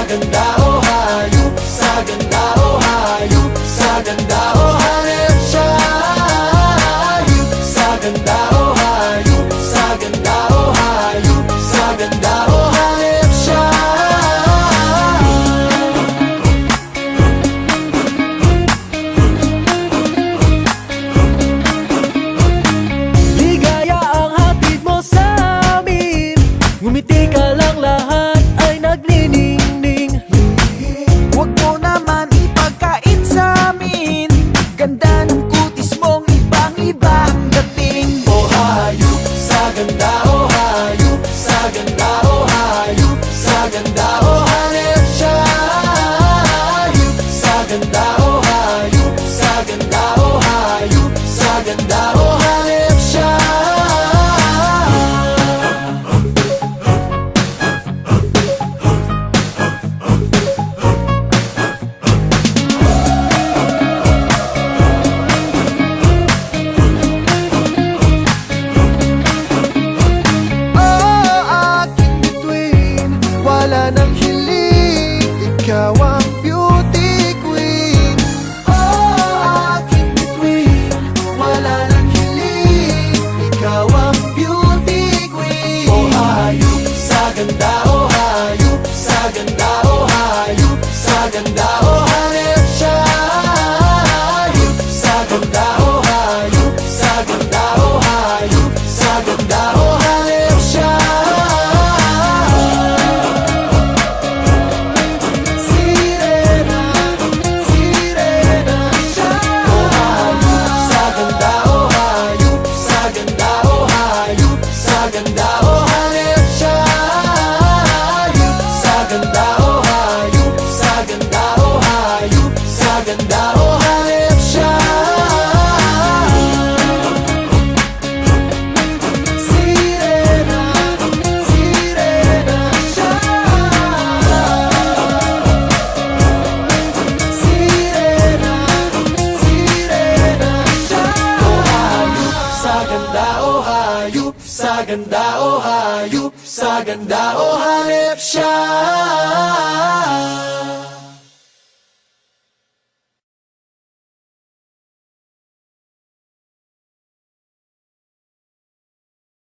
ganda o hayop, sa ganda o hayop, sa ganda o hanip siya. Hayop, sa ganda o hayop, sa ganda o hayop, sa ganda o hanip siya. Ligaya ang hatid mo sa amin, ngumiti ka lang, lahat ay nagniningning. Huwag mo naman ipagkait sa amin, ganda ng kutis mong ibang-iba ang dating. O hayop, sa ganda o hayop, sa ganda o hayop, sa ganda o hanip siya. Hayop, sa ganda o hayop, sa ganda o hayop, sa ganda o hanip siya. Wala nang hiling, ikaw ang beauty queen. Oh, aking bituin, wala nang hiling, ikaw ang beauty queen. O hayop, sa ganda o hayop, sa ganda o hayop, sa ganda o hanip siya. Hayop, sa ganda o hayop, sa ganda o hayop, sa ganda o hanip siya. Ganda o hanip siya. Hayop, sa ganda o hayop, sa ganda o hayop, sa ganda o hanip siya. Sirena, sirena siya. Sirena, sirena siya. O hayop, sa ganda o hayop, sa ganda o hayop, sa ganda o hanip siya.